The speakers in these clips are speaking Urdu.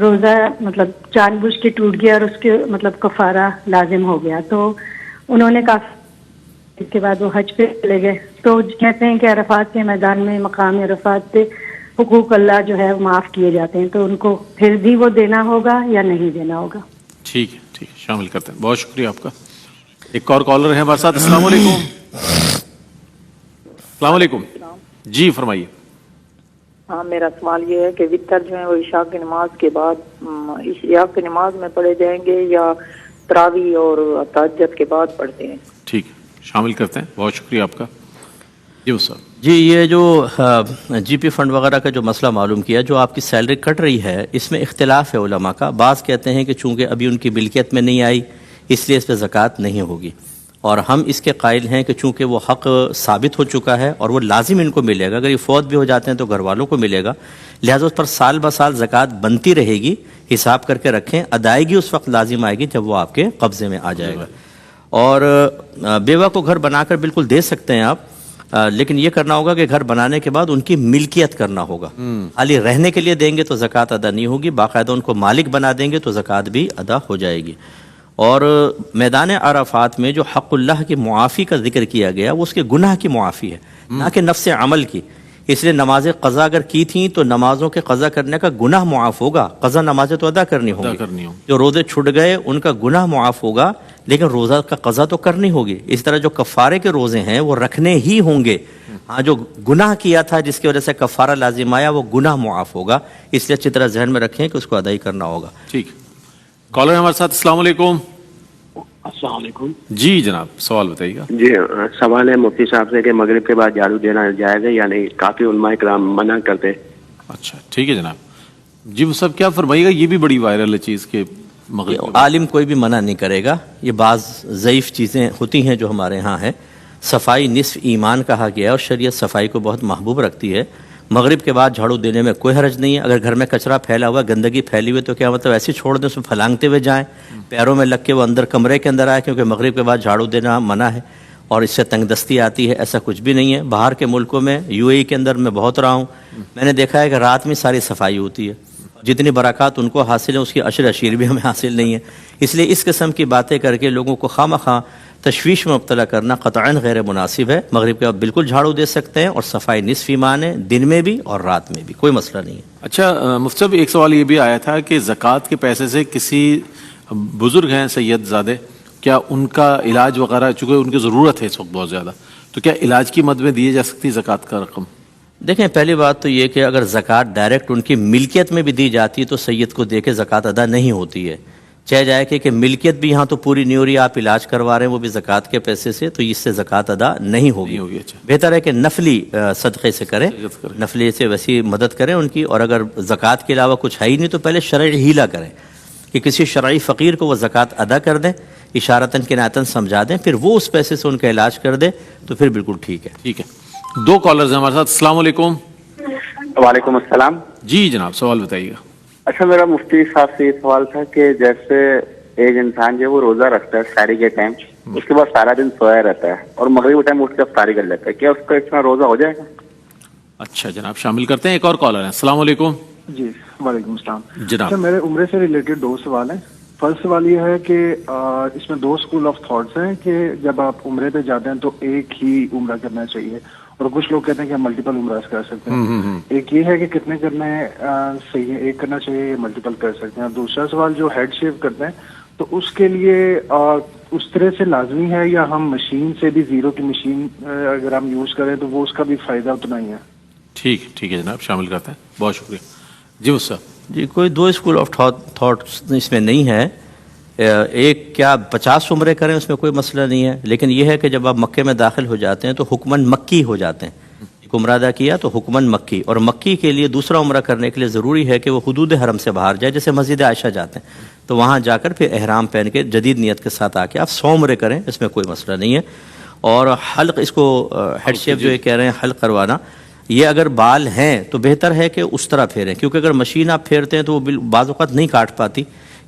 روزہ مطلب جان بوجھ کے ٹوٹ گیا اور اس کے مطلب کفارہ لازم ہو گیا، تو انہوں نے کافی اس کے بعد وہ حج پہ چلے گئے، تو کہتے ہیں کہ عرفات کے میدان میں مقام عرفات پہ حقوق اللہ جو ہے وہ معاف کیے جاتے ہیں، تو ان کو پھر بھی وہ دینا ہوگا یا نہیں دینا ہوگا؟ ٹھیک ہے، ٹھیک ہے، شامل کرتے ہیں. بہت شکریہ آپ کا. ایک اور کالر ہے ہمارے ساتھ. السلام علیکم. السلام علیکم. جی فرمائیے. ہاں، میرا سوال یہ ہے کہ وتر جو ہے وہ عشاء کی نماز کے بعد عشاء کی نماز میں پڑھے جائیں گے یا تراویح اور تہجد کے بعد پڑھتے ہیں؟ ٹھیک ہے، شامل کرتے ہیں. بہت شکریہ آپ کا. جی صاحب. جی، یہ جو جی پی فنڈ وغیرہ کا جو مسئلہ معلوم کیا، جو آپ کی سیلری کٹ رہی ہے، اس میں اختلاف ہے علماء کا. بعض کہتے ہیں کہ چونکہ ابھی ان کی ملکیت میں نہیں آئی اس لیے اس پہ زکوٰۃ نہیں ہوگی، اور ہم اس کے قائل ہیں کہ چونکہ وہ حق ثابت ہو چکا ہے اور وہ لازم ان کو ملے گا، اگر یہ فوت بھی ہو جاتے ہیں تو گھر والوں کو ملے گا، لہٰذا اس پر سال بہ سال زکوٰۃ بنتی رہے گی. حساب کر کے رکھیں، ادائیگی اس وقت لازم آئے گی جب وہ آپ کے قبضے میں آ جائے گا. اور بیوہ کو گھر بنا کر بالکل دے سکتے ہیں آپ، لیکن یہ کرنا ہوگا کہ گھر بنانے کے بعد ان کی ملکیت کرنا ہوگا. خالی رہنے کے لیے دیں گے تو زکوٰۃ ادا نہیں ہوگی، باقاعدہ ان کو مالک بنا دیں گے تو زکوٰۃ بھی ادا ہو جائے گی. اور میدان عرفات میں جو حق اللہ کی معافی کا ذکر کیا گیا وہ اس کے گناہ کی معافی ہے، نہ کہ نفس عمل کی. اس لیے نماز قضا اگر کی تھیں تو نمازوں کے قضا کرنے کا گناہ معاف ہوگا، قضا نمازیں تو ادا کرنی ہوگی. جو روزے چھٹ گئے ان کا گناہ معاف ہوگا، لیکن روزہ کا قضا تو کرنی ہوگی. اس طرح جو کفارے کے روزے ہیں وہ رکھنے ہی ہوں گے. ہاں، جو گناہ کیا تھا جس کی وجہ سے کفارہ لازم آیا وہ گناہ معاف ہوگا، اس لیے اچھی طرح ذہن میں رکھیں کہ اس کو ادائی کرنا ہوگا. ٹھیک. کالر ہمارے ساتھ. السلام علیکم. السلام علیکم. جی جناب، سوال بتائیے گا. جی، سوال ہے مفتی صاحب سے کہ مغرب کے بعد جھاڑو دینا جائز ہے یا نہیں؟ کافی علماء کرام منع کرتے. اچھا ٹھیک ہے جناب. جی وہ سب کیا فرمائیے گا؟ یہ بھی بڑی وائرل ہے چیز کہ مغرب عالم کوئی بھی منع نہیں کرے گا. یہ بعض ضعیف چیزیں ہوتی ہیں جو ہمارے ہاں ہیں. صفائی نصف ایمان کہا گیا ہے اور شریعت صفائی کو بہت محبوب رکھتی ہے. مغرب کے بعد جھاڑو دینے میں کوئی حرج نہیں ہے. اگر گھر میں کچرا پھیلا ہوا، گندگی پھیلی ہوئی تو کیا مطلب ایسے چھوڑ دیں، اس میں پھلانگتے ہوئے جائیں، پیروں میں لگ کے وہ اندر کمرے کے اندر آئے؟ کیونکہ مغرب کے بعد جھاڑو دینا منع ہے اور اس سے تنگ دستی آتی ہے. ایسا کچھ بھی نہیں ہے. باہر کے ملکوں میں UAE کے اندر میں بہت رہا ہوں، میں نے دیکھا ہے کہ رات میں ساری صفائی ہوتی ہے. جتنی برکات ان کو حاصل ہیں اس کی عشر بھی ہمیں حاصل نہیں ہے. اس لیے اس قسم کی باتیں کر کے لوگوں کو خواہ مخواہ تشویش میں مبتلا کرنا قطعاً غیر مناسب ہے. مغرب کے بعد بالکل جھاڑو دے سکتے ہیں اور صفائی نصف ایمان ہے، دن میں بھی اور رات میں بھی کوئی مسئلہ نہیں ہے. اچھا مفتی صاحب، ایک سوال یہ بھی آیا تھا کہ زکوٰۃ کے پیسے سے کسی بزرگ ہیں سید زادے، کیا ان کا علاج وغیرہ، چونکہ ان کی ضرورت ہے اس وقت بہت زیادہ، تو کیا علاج کی مد میں دیے جا سکتی زکوٰۃ کا رقم؟ دیکھیں، پہلی بات تو یہ کہ اگر زکوٰۃ ڈائریکٹ ان کی ملکیت میں بھی دی جاتی تو سید کو دے کے زکوٰۃ ادا نہیں ہوتی ہے. چاہے جائے کہ ملکیت بھی یہاں تو پوری نہیں ہو رہی، آپ علاج کروا رہے ہیں وہ بھی زکوٰۃ کے پیسے سے، تو اس سے زکوٰۃ ادا نہیں ہوگی. اچھا، بہتر ہے کہ نفلی صدقے سے کریں، نفلی سے ویسی مدد کریں ان کی. اور اگر زکوٰۃ کے علاوہ کچھ ہے ہی نہیں تو پہلے شرعی ہیلہ کریں کہ کسی شرعی فقیر کو وہ زکوٰۃ ادا کر دیں، اشارتاً کنایتاً سمجھا دیں، پھر وہ اس پیسے سے ان کا علاج کر دے تو پھر بالکل ٹھیک ہے. ٹھیک ہے. 2 کالرز ہیں ہمارے ساتھ. السلام علیکم. وعلیکم السلام. جی جناب، سوال بتائیے گا. اچھا، میرا مفتی صاحب سے یہ سوال تھا کہ جیسے ایک انسان جو وہ روزہ رکھتا ہے سحری کے ٹائم، اس کے بعد سارا دن سویا رہتا ہے اور مغرب کے ٹائم اٹھ کے افطاری کر لیتا ہے، کیا اس کا اتنا روزہ ہو جائے گا؟ اچھا جناب، شامل کرتے ہیں. ایک اور کالر ہے. السلام علیکم. جی وعلیکم السلام جناب. اچھا، میرے عمرے سے ریلیٹڈ 2 سوال ہیں. فرسٹ سوال یہ ہے کہ اس میں 2 اسکول آف تھاٹس ہیں کہ جب آپ عمرے پہ جاتے ہیں تو ایک ہی عمرہ کرنا چاہیے، اور کچھ لوگ کہتے ہیں کہ ہم ملٹیپل عمرہ کر سکتے ہیں. ایک یہ ہے کہ کتنے کرنے صحیح ہے، ایک کرنا چاہیے یا ملٹیپل کر سکتے ہیں. دوسرا سوال جو ہیڈ شیو کرتے ہیں تو اس کے لیے اس طرح سے لازمی ہے یا ہم مشین سے بھی، زیرو کی مشین اگر ہم یوز کریں تو وہ اس کا بھی فائدہ اتنا ہی ہے؟ ٹھیک ہے جناب، شامل کرتے ہیں. بہت شکریہ. جی مفتی صاحب. جی، کوئی 2 اسکول آف تھاٹس اس میں نہیں ہے. ایک کیا 50 عمرے کریں اس میں کوئی مسئلہ نہیں ہے، لیکن یہ ہے کہ جب آپ مکے میں داخل ہو جاتے ہیں تو حکماً مکی ہو جاتے ہیں. ایک عمرہ ادا کیا تو حکماً مکی، اور مکی کے لیے دوسرا عمرہ کرنے کے لیے ضروری ہے کہ وہ حدود حرم سے باہر جائے. جیسے مسجد عائشہ جاتے ہیں تو وہاں جا کر پھر احرام پہن کے جدید نیت کے ساتھ آ کے آپ 100 عمرے کریں، اس میں کوئی مسئلہ نہیں ہے. اور حلق، اس کو ہیڈ شیپ جو یہ کہہ رہے ہیں حلق کروانا، یہ اگر بال ہیں تو بہتر ہے کہ اس طرح پھیریں، کیونکہ اگر مشین آپ پھیرتے ہیں تو وہ بعض اوقات نہیں کاٹ پاتی،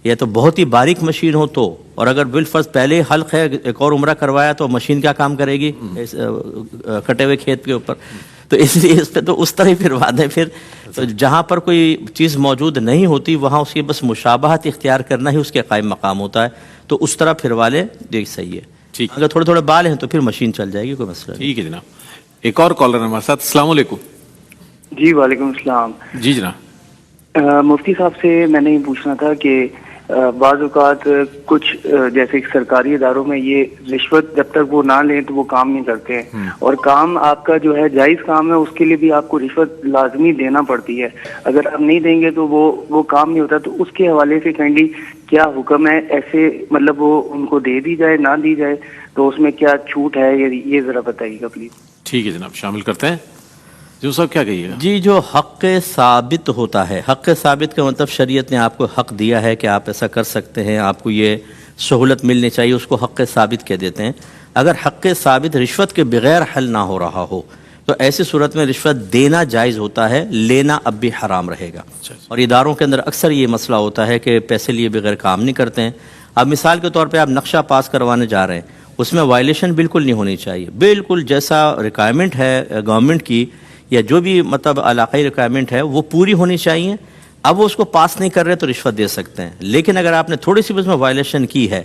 یا تو بہت ہی باریک مشین ہو تو، اور اگر بالفرض پہلے حلق ہے ایک اور عمرہ کروایا تو مشین کیا کام کرے گی کٹے ہوئے کھیت کے اوپر. تو اس لیے اس پہ تو اس طرح ہی پھروا دیں. پھر جہاں پر کوئی چیز موجود نہیں ہوتی وہاں اس کی بس مشابہت اختیار کرنا ہی اس کے قائم مقام ہوتا ہے, تو اس طرح پھروا لیں, یہ صحیح ہے. ٹھیک, اگر تھوڑے تھوڑے بال ہیں تو پھر مشین چل جائے گی, کوئی مسئلہ نہیں. ٹھیک ہے جناب. ایک اور کالر ہمارے ساتھ. السلام علیکم. جی وعلیکم السلام. جی جناب. مفتی صاحب سے میں نے یہ پوچھنا تھا کہ بعض اوقات کچھ جیسے سرکاری اداروں میں یہ رشوت جب تک وہ نہ لیں تو وہ کام نہیں کرتے ہیں, اور کام آپ کا جو ہے جائز کام ہے اس کے لیے بھی آپ کو رشوت لازمی دینا پڑتی ہے. اگر آپ نہیں دیں گے تو وہ کام نہیں ہوتا. تو اس کے حوالے سے کائنڈلی کیا حکم ہے, ایسے مطلب وہ ان کو دے دی جائے نہ دی جائے, تو اس میں کیا چھوٹ ہے یہ ذرا بتائیے گا پلیز. ٹھیک ہے جناب, شامل کرتے ہیں. جو صاحب کیا کہیے گا؟ جی, جو حق ثابت ہوتا ہے, حق ثابت کا مطلب شریعت نے آپ کو حق دیا ہے کہ آپ ایسا کر سکتے ہیں, آپ کو یہ سہولت ملنی چاہیے, اس کو حق ثابت کہہ دیتے ہیں. اگر حق ثابت رشوت کے بغیر حل نہ ہو رہا ہو تو ایسی صورت میں رشوت دینا جائز ہوتا ہے, لینا اب بھی حرام رہے گا. اور اداروں کے اندر اکثر یہ مسئلہ ہوتا ہے کہ پیسے لیے بغیر کام نہیں کرتے ہیں. اب مثال کے طور پہ آپ نقشہ پاس کروانے جا رہے ہیں, اس میں وائلیشن بالکل نہیں ہونی چاہیے, بالکل جیسا ریکوائرمنٹ ہے گورنمنٹ کی یا جو بھی مطلب علاقائی ریکوائرمنٹ ہے وہ پوری ہونی چاہیے. اب وہ اس کو پاس نہیں کر رہے تو رشوت دے سکتے ہیں. لیکن اگر آپ نے تھوڑی سی بھی اس میں وائلیشن کی ہے,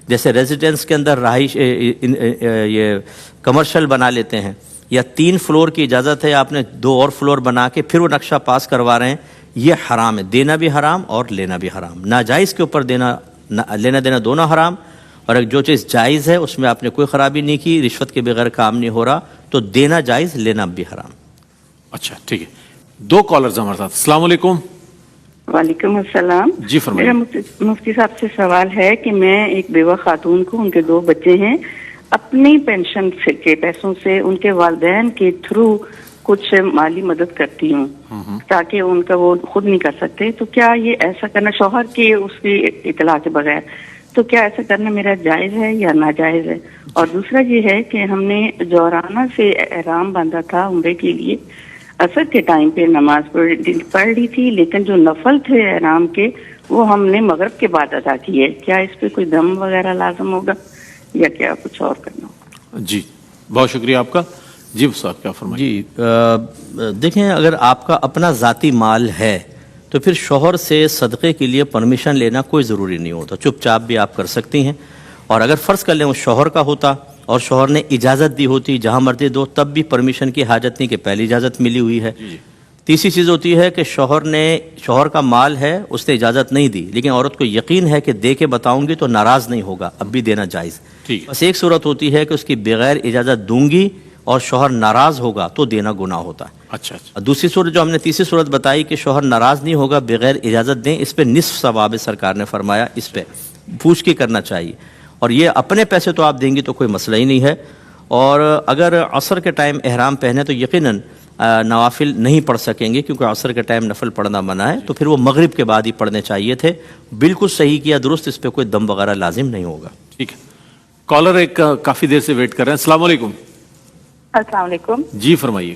جیسے ریزیڈنس کے اندر رہائش یہ کمرشل بنا لیتے ہیں, یا 3 فلور کی اجازت ہے, آپ نے 2 اور فلور بنا کے پھر وہ نقشہ پاس کروا رہے ہیں, یہ حرام ہے. دینا بھی حرام اور لینا بھی حرام. ناجائز کے اوپر لینا دینا دونوں حرام, اور جو چیز جائز ہے اس میں آپ نے کوئی خرابی نہیں کی, رشوت کے بغیر کام نہیں ہو رہا, تو دینا جائز, لینا بھی حرام. اچھا ٹھیک ہے. 2 کالرز ہمارے ساتھ. السلام علیکم. وعلیکم السلام. جی فرمائیے. میرا مفتی صاحب سے سوال ہے کہ میں ایک بیوہ خاتون کو, ان کے 2 بچے ہیں, اپنی پینشن کے پیسوں سے ان کے والدین کے تھرو کچھ مالی مدد کرتی ہوں تاکہ ان کا وہ خود نہیں کر سکتے. تو کیا یہ ایسا کرنا شوہر کی اس کی اطلاع کے بغیر, تو کیا ایسا کرنا میرا جائز ہے یا ناجائز ہے؟ اور دوسرا یہ ہے کہ ہم نے جورانہ سے احرام باندھا تھا عمرے کے لیے, عصر کے ٹائم پہ نماز پڑھ لی تھی, لیکن جو نفل تھے احرام کے وہ ہم نے مغرب کے بعد ادا کیے. کیا اس پہ کوئی دم وغیرہ لازم ہوگا یا کیا کچھ اور کرنا ہوگا؟ جی بہت شکریہ آپ کا. جی صاحب کیا فرمائیں؟ جی دیکھیں, اگر آپ کا اپنا ذاتی مال ہے تو پھر شوہر سے صدقے کے لیے پرمیشن لینا کوئی ضروری نہیں ہوتا, چپ چاپ بھی آپ کر سکتی ہیں. اور اگر فرض کر لیں وہ شوہر کا ہوتا اور شوہر نے اجازت دی ہوتی جہاں مرضی دو, تب بھی پرمیشن کی حاجت نہیں کہ پہلی اجازت ملی ہوئی ہے. تیسری چیز ہوتی ہے کہ شوہر کا مال ہے, اس نے اجازت نہیں دی, لیکن عورت کو یقین ہے کہ دے کے بتاؤں گی تو ناراض نہیں ہوگا, اب بھی دینا جائز. بس ایک صورت ہوتی ہے کہ اس کی بغیر اجازت دوں گی اور شوہر ناراض ہوگا تو دینا گناہ ہوتا ہے. اچھا. دوسری صورت جو ہم نے تیسری صورت بتائی کہ شوہر ناراض نہیں ہوگا بغیر اجازت دیں, اس پہ نصف ثواب ہے, سرکار نے فرمایا اس پہ پوچھ کے کرنا چاہیے. اور یہ اپنے پیسے تو آپ دیں گی تو کوئی مسئلہ ہی نہیں ہے. اور اگر عصر کے ٹائم احرام پہنے تو یقیناً نوافل نہیں پڑھ سکیں گے کیونکہ عصر کے ٹائم نفل پڑھنا منع ہے, تو پھر وہ مغرب کے بعد ہی پڑھنے چاہیے تھے. بالکل صحیح کیا, درست, اس پہ کوئی دم وغیرہ لازم نہیں ہوگا. ٹھیک ہے. کالر ایک کافی دیر سے ویٹ کر رہے ہیں. السلام علیکم. السلام علیکم. جی فرمائیے.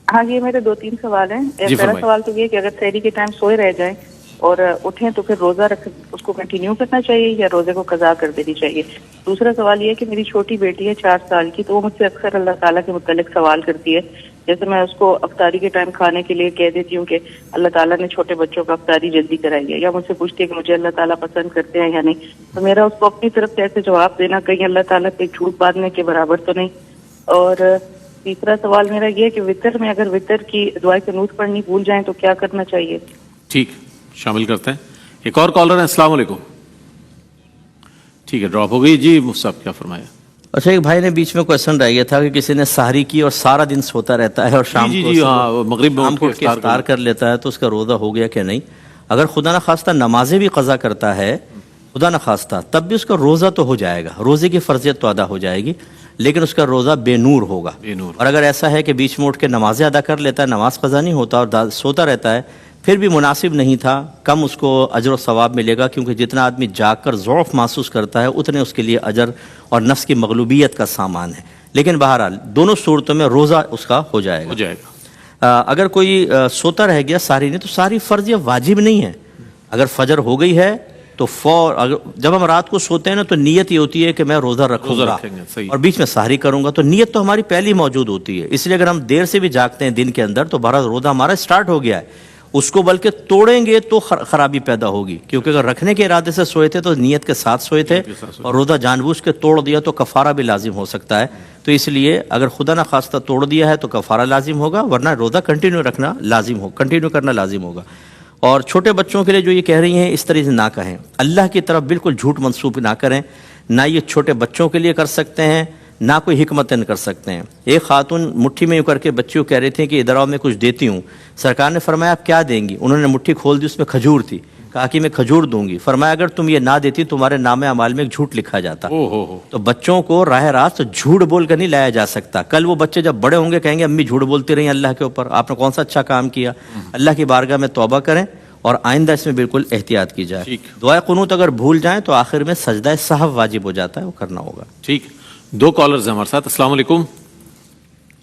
ہاں جی, میرے 2-3 سوال ہیں. پہلا سوال تو یہ کہ اگر سحری کے ٹائم سوئے رہ جائیں اور اٹھیں تو پھر روزہ اس کو کنٹینیو کرنا چاہیے یا روزے کو قضا کر دینی چاہیے؟ دوسرا سوال یہ ہے کہ میری چھوٹی بیٹی ہے 4 سال کی, تو وہ مجھ سے اکثر اللہ تعالیٰ کے متعلق سوال کرتی ہے. جیسے میں اس کو افطاری کے ٹائم کھانے کے لیے کہہ دیتی ہوں کہ اللہ تعالیٰ نے چھوٹے بچوں کا افطاری جلدی کرائی ہے, یا مجھ سے پوچھتی ہے کہ مجھے اللہ تعالیٰ پسند کرتے ہیں یا نہیں. تو میرا اس کو اپنی طرف سے ایسے جواب دینا کہیں اللہ تعالیٰ پہ جھوٹ باندھنے کے برابر تو نہیں. اور تیسرا سوال میرا یہ ہے کہ وطر میں اگر وطر کی دعائے قنوت پڑھنی بھول جائیں تو کیا کرنا چاہیے؟ ٹھیک, شامل کرتے ہیں. ایک اور کالر ہے. السلام علیکم. ٹھیک ہے, ڈراپ ہو گئی. جی صاحب کیا فرمایا؟ اچھا, ایک بھائی نے بیچ میں کویشچن رہ گیا تھا کہ کسی نے سحری کی اور سارا دن سوتا رہتا ہے اور شام کو مغرب میں افطار کر لیتا ہے, تو اس کا روزہ ہو گیا کہ نہیں؟ اگر خدا نخواستہ نمازیں بھی قضا کرتا ہے خدا نخواستہ, تب بھی اس کا روزہ تو ہو جائے گا, روزے کی فرضیت تو ادا ہو جائے گی, لیکن اس کا روزہ بے نور ہوگا. اور اگر ایسا ہے کہ بیچ میں اٹھ کے نمازیں ادا کر لیتا ہے, نماز قضا نہیں ہوتا اور سوتا رہتا ہے, پھر بھی مناسب نہیں تھا, کم اس کو اجر و ثواب ملے گا, کیونکہ جتنا آدمی جاگ کر ضعف محسوس کرتا ہے اتنے اس کے لیے اجر اور نفس کی مغلوبیت کا سامان ہے. لیکن بہرحال دونوں صورتوں میں روزہ اس کا ہو جائے گا. اگر کوئی سوتا رہ گیا ساری نہیں, تو ساری فرض یا واجب نہیں ہے. اگر فجر ہو گئی ہے تو جب ہم رات کو سوتے ہیں نا تو نیت یہ ہوتی ہے کہ میں روزہ رکھوں گا اور بیچ میں سحری کروں گا، تو نیت تو ہماری پہلی موجود ہوتی ہے. اس لیے اگر ہم دیر سے بھی جاگتے ہیں دن کے اندر تو بہرحال روزہ ہمارا سٹارٹ ہو گیا ہے، اس کو بلکہ توڑیں گے تو خرابی پیدا ہوگی، کیونکہ اگر رکھنے کے ارادے سے سوئے تھے تو نیت کے ساتھ سوئے تھے اور روزہ جان بوجھ کے توڑ دیا تو کفارہ بھی لازم ہو سکتا ہے. تو اس لیے اگر خدا نہ خواستہ توڑ دیا ہے تو کفارہ لازم ہوگا، ورنہ روزہ کنٹینیو کرنا لازم ہوگا. اور چھوٹے بچوں کے لیے جو یہ کہہ رہی ہیں اس طرح سے نہ کہیں، اللہ کی طرف بالکل جھوٹ منسوب نہ کریں، نہ یہ چھوٹے بچوں کے لیے کر سکتے ہیں نہ کوئی حکمتن کر سکتے ہیں. ایک خاتون مٹھی میں یوں کر کے بچیوں کہہ رہی تھیں کہ ادھر آؤ میں کچھ دیتی ہوں. سرکار نے فرمایا آپ کیا دیں گی؟ انہوں نے مٹھی کھول دی، اس میں کھجور تھی. کہا کہ میں کھجور دوں گی. فرمایا اگر تم یہ نہ دیتی تمہارے نام اعمال میں ایک جھوٹ لکھا جاتا. تو بچوں کو راہ راست جھوٹ بول کر نہیں لایا جا سکتا. کل وہ بچے جب بڑے ہوں گے کہیں گے امی جھوٹ بولتی رہی اللہ کے اوپر، آپ نے کون سا اچھا کام کیا. اللہ کی بارگاہ میں توبہ کریں اور آئندہ اس میں بالکل احتیاط کی جائے. دعائے قنوت اگر بھول جائیں تو آخر میں سجدہ سہو واجب ہو جاتا ہے، وہ کرنا ہوگا. ٹھیک. 2 کالرز ہیں ہمارے ساتھ. السلام علیکم.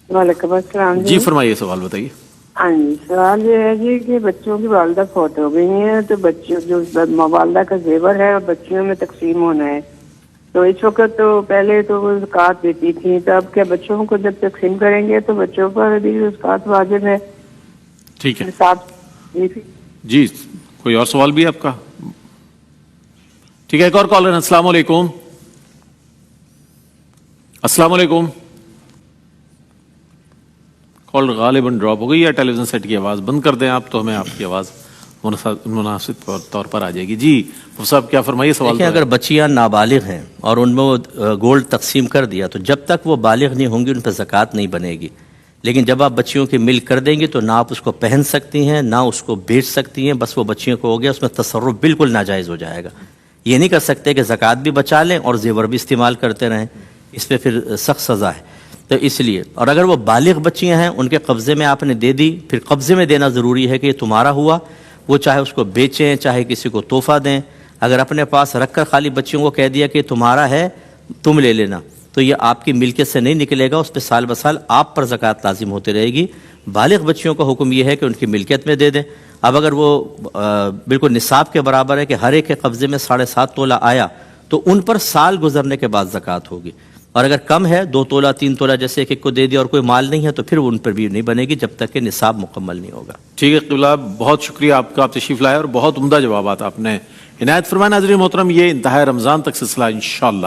وعلیکم السلام. جی فرمائیے، سوال بتائیے. ہاں جی، سوال یہ ہے جی کہ بچوں کی والدہ فوت ہو گئی ہیں تو بچوں جو والدہ کا زیور ہے اور بچیوں میں تقسیم ہونا ہے، تو اس وقت تو پہلے تو وہ زکوٰۃ دیتی تھی، تو اب کیا بچوں کو جب تقسیم کریں گے تو بچوں پر بھی زکوٰۃ واجب ہے؟ ٹھیک ہے جی. کوئی اور سوال بھی ہے آپ کا؟ ٹھیک ہے، ایک اور کالر. السلام علیکم. السلام علیکم. کال غالباً ڈراپ ہو گئی یا ٹیلی ویژن سیٹ کی آواز بند کر دیں آپ تو ہمیں آپ کی آواز مناسب طور پر آ جائے گی. جی صاحب کیا فرمائیے سوال. دیکھیں اگر بچیاں نابالغ ہیں اور ان میں وہ گولڈ تقسیم کر دیا تو جب تک وہ بالغ نہیں ہوں گی ان پہ زکوٰۃ نہیں بنے گی. لیکن جب آپ بچیوں کی ملک کر دیں گی تو نہ آپ اس کو پہن سکتی ہیں نہ اس کو بیچ سکتی ہیں، بس وہ بچیوں کو ہو گیا، اس میں تصرف بالکل ناجائز ہو جائے گا. یہ نہیں کر سکتے کہ زکوٰۃ بھی بچا لیں اور زیور بھی استعمال کرتے رہیں، اس پہ پھر سخت سزا ہے. تو اس لیے، اور اگر وہ بالغ بچیاں ہیں ان کے قبضے میں آپ نے دے دی، پھر قبضے میں دینا ضروری ہے کہ یہ تمہارا ہوا. وہ چاہے اس کو بیچیں چاہے کسی کو تحفہ دیں. اگر اپنے پاس رکھ کر خالی بچیوں کو کہہ دیا کہ تمہارا ہے تم لے لینا تو یہ آپ کی ملکیت سے نہیں نکلے گا، اس پہ سال بسال آپ پر زکوٰۃ لازم ہوتی رہے گی. بالغ بچیوں کا حکم یہ ہے کہ ان کی ملکیت میں دے دیں. اب اگر وہ بالکل نصاب کے برابر ہے کہ ہر ایک کے قبضے میں 7.5 تولہ آیا تو ان پر سال گزرنے کے بعد زکوٰۃ ہوگی. اور اگر کم ہے 2 تولہ 3 تولہ جیسے ایک کو دے دیا اور کوئی مال نہیں ہے تو پھر ان پر بھی نہیں بنے گی جب تک کہ نصاب مکمل نہیں ہوگا. ٹھیک ہے قبلہ، بہت شکریہ آپ کا، آپ تشریف لائے اور بہت عمدہ جوابات آپ نے عنایت فرمائے. ناظرین محترم، یہ انتہائی رمضان تک سلسلہ انشاءاللہ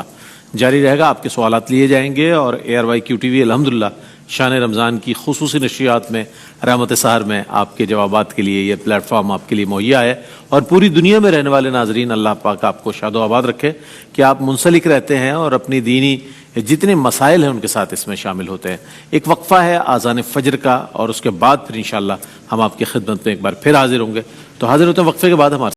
جاری رہے گا. آپ کے سوالات لیے جائیں گے اور ARYQ TV الحمدللہ شان رمضان کی خصوصی نشریات میں رحمت سحر میں آپ کے جوابات کے لیے یہ پلیٹ فارم آپ کے لیے مہیا ہے. اور پوری دنیا میں رہنے والے ناظرین، اللہ پاک آپ کو شاد و آباد رکھے کہ آپ منسلک رہتے ہیں اور اپنی دینی جتنے مسائل ہیں ان کے ساتھ اس میں شامل ہوتے ہیں. ایک وقفہ ہے آذان فجر کا اور اس کے بعد پھر انشاءاللہ ہم آپ کی خدمت میں ایک بار پھر حاضر ہوں گے. تو حاضر ہوتے ہیں وقفے کے بعد. ہمارے